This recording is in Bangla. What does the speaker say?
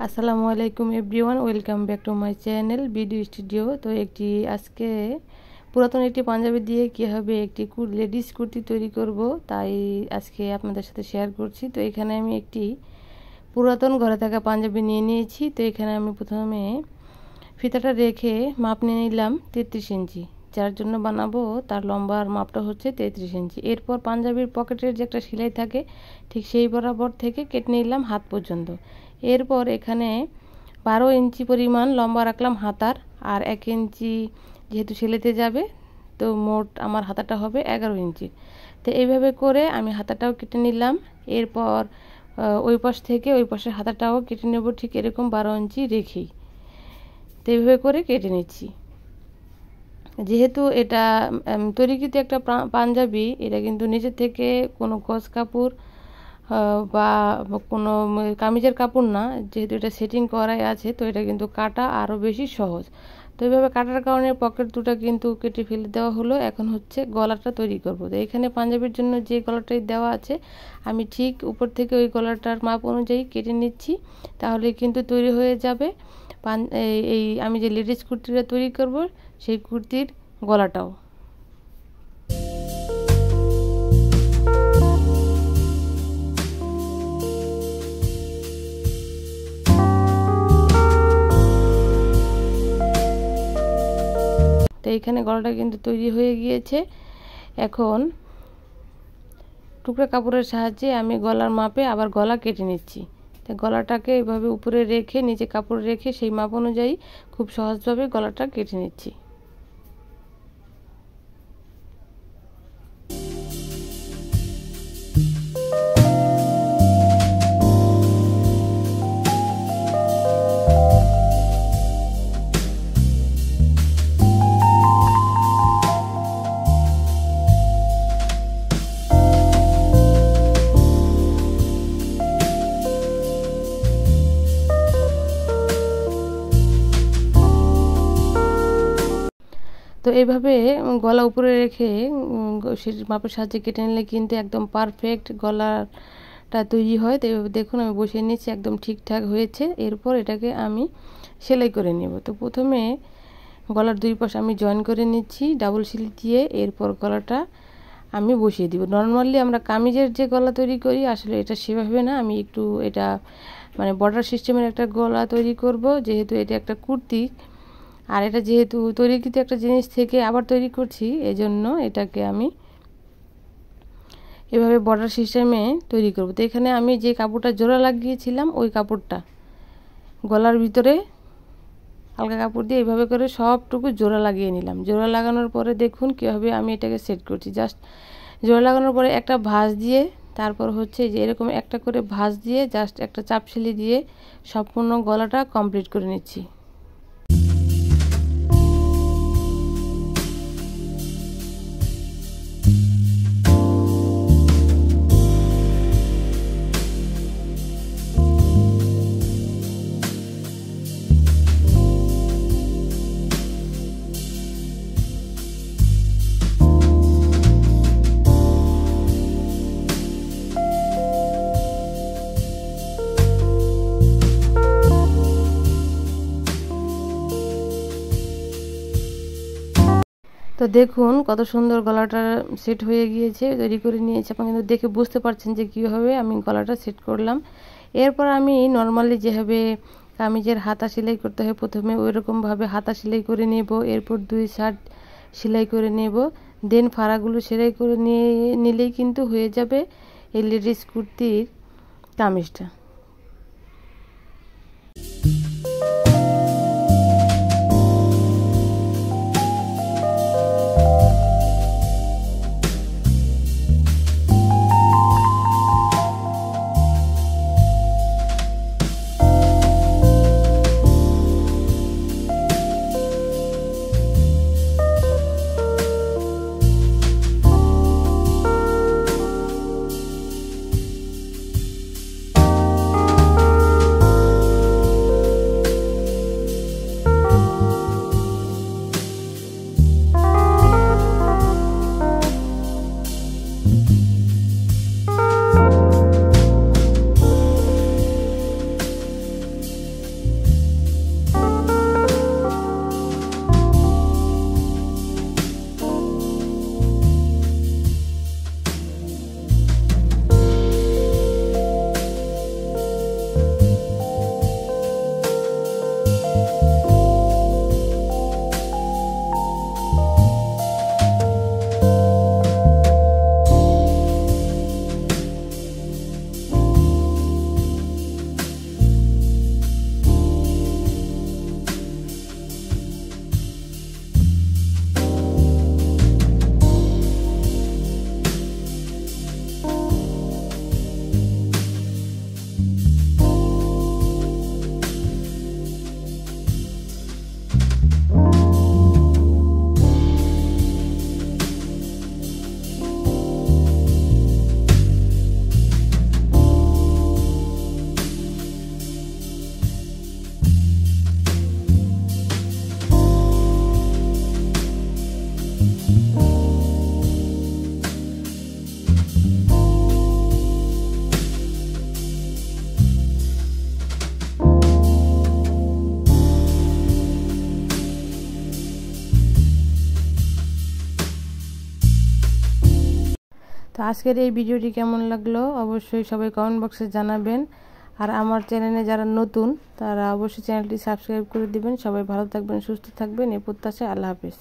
আসসালামু আলাইকুম everyone, welcome back to my channel video studio. তো আজকে পুরাতন একটি পাঞ্জাবি দিয়ে কীভাবে একটি লেডিস কুর্তি তৈরি করব তাই আজকে আপনাদের সাথে শেয়ার করছি। তো এখানে আমি একটি পুরাতন ঘরে থাকা পাঞ্জাবি নিয়ে নিয়েছি। তো এখানে আমি প্রথমে ফিতাটা রেখে মাপ নিয়ে নিলাম 33 ইঞ্চি। যার জন্য বানাবো তার লম্বার মাপটা হচ্ছে 33 ইঞ্চি। এরপর পাঞ্জাবির পকেটের যে একটা সেলাই থাকে ঠিক সেই বরাবর থেকে কেটে নিলাম হাত পর্যন্ত। এরপর এখানে 12 ইঞ্চি পরিমাণ লম্বা রাখলাম হাতার, আর 1 ইঞ্চি যেহেতু সেলাইতে যাবে তো মোট আমার হাতাটা হবে 11 ইঞ্চি। তো এইভাবে করে আমি হাতাটাও কেটে নিলাম। এরপর ওই পাশ থেকে ওই পাশের হাতাটাও কেটে নেব ঠিক এরকম 12 ইঞ্চি রেখেই। তো এইভাবে করে কেটে নিচ্ছি। যেহেতু এটা তৈরিকৃত একটা পাঞ্জাবি, এটা কিন্তু নিচে থেকে কোনো গজ কাপড় বা কোনো কামিজের কাপড় না, যেহেতু এটা সেটিং করাই আছে তো এটা কিন্তু কাটা আরও বেশি সহজ। তো এইভাবে কাটার কারণে পকেট দুটো কিন্তু কেটে ফেলে দেওয়া হলো। এখন হচ্ছে গলাটা তৈরি করব। তো এখানে পাঞ্জাবির জন্য যে গলাটাই দেওয়া আছে আমি ঠিক উপর থেকে ওই গলাটার মাপ অনুযায়ী কেটে নিচ্ছি, তাহলে কিন্তু তৈরি হয়ে যাবে এই আমি যে লেডিস কুর্তিটা তৈরি করব সেই কুর্তির গলাটাও। তো এইখানে গলাটা কিন্তু তৈরি হয়ে গিয়েছে। এখন টুকরা কাপড়ের সাহায্যে আমি গলার মাপে আবার গলা কেটে নিচ্ছি। তো গলাটাকে এভাবে উপরে রেখে নিচে কাপড় রেখে সেই মাপ অনুযায়ী খুব সহজভাবে গলাটা কেটে নিচ্ছি। তো এইভাবে গলা উপরে রেখে মাপের সাহায্যে কেটে নিলে কিন্তু একদম পারফেক্ট গলাটা তৈরি হয়। তো এইভাবে দেখুন আমি বসিয়ে নিচ্ছি, একদম ঠিকঠাক হয়েছে। এরপর এটাকে আমি সেলাই করে নেব। তো প্রথমে গলার দুই পাশ আমি জয়েন করে নিচ্ছি ডাবল সেলাই দিয়ে। এরপর গলাটা আমি বসিয়ে দিব। নর্মালি আমরা কামিজের যে গলা তৈরি করি আসলে এটা সেভাবে না, আমি একটু এটা মানে বর্ডার সিস্টেমের একটা গলা তৈরি করব, যেহেতু এটা একটা কুর্তি আর এটা যেহেতু তৈরিকৃত একটা জিনিস থেকে আবার তৈরি করছি, এজন্য এটাকে আমি এভাবে বর্ডার সিস্টেমে তৈরি করব। তো এখানে আমি যে কাপড়টা জোড়া লাগিয়েছিলাম ওই কাপড়টা গলার ভিতরে হালকা কাপড় দিয়ে এইভাবে করে সবটুকু জোড়া লাগিয়ে নিলাম। জোড়া লাগানোর পরে দেখুন কীভাবে আমি এটাকে সেট করছি। জাস্ট জোড়া লাগানোর পরে একটা ভাঁজ দিয়ে তারপর হচ্ছে যে এরকম একটা করে ভাঁজ দিয়ে জাস্ট একটা চাপ সেলাই দিয়ে সম্পূর্ণ গলাটা কমপ্লিট করে নিচ্ছি। তো দেখুন কত সুন্দর গলাটা সেট হয়ে গিয়েছে, তৈরি করে নিয়েছি। আপনি কিন্তু দেখে বুঝতে পারছেন যে কীভাবে আমি গলাটা সেট করলাম। এরপর আমি নর্মালি যেভাবে কামিজের হাতা সেলাই করতে হয় প্রথমে ওই রকমভাবে হাতা সেলাই করে নেব। এরপর দুই সাইড সেলাই করে নেব, দেন ফাড়াগুলো সেলাই করে নিলেই কিন্তু হয়ে যাবে এই লেডিস কুর্তির কামিজটা। তো আজকের এই ভিডিওটি কেমন লাগলো অবশ্যই সবাই কমেন্ট বক্সে জানাবেন। আর আমার চ্যানেলে যারা নতুন তারা অবশ্যই চ্যানেলটি সাবস্ক্রাইব করে দিবেন। সবাই ভালো থাকবেন, সুস্থ থাকবেন, এই প্রত্যাশায় আল্লাহ হাফেজ।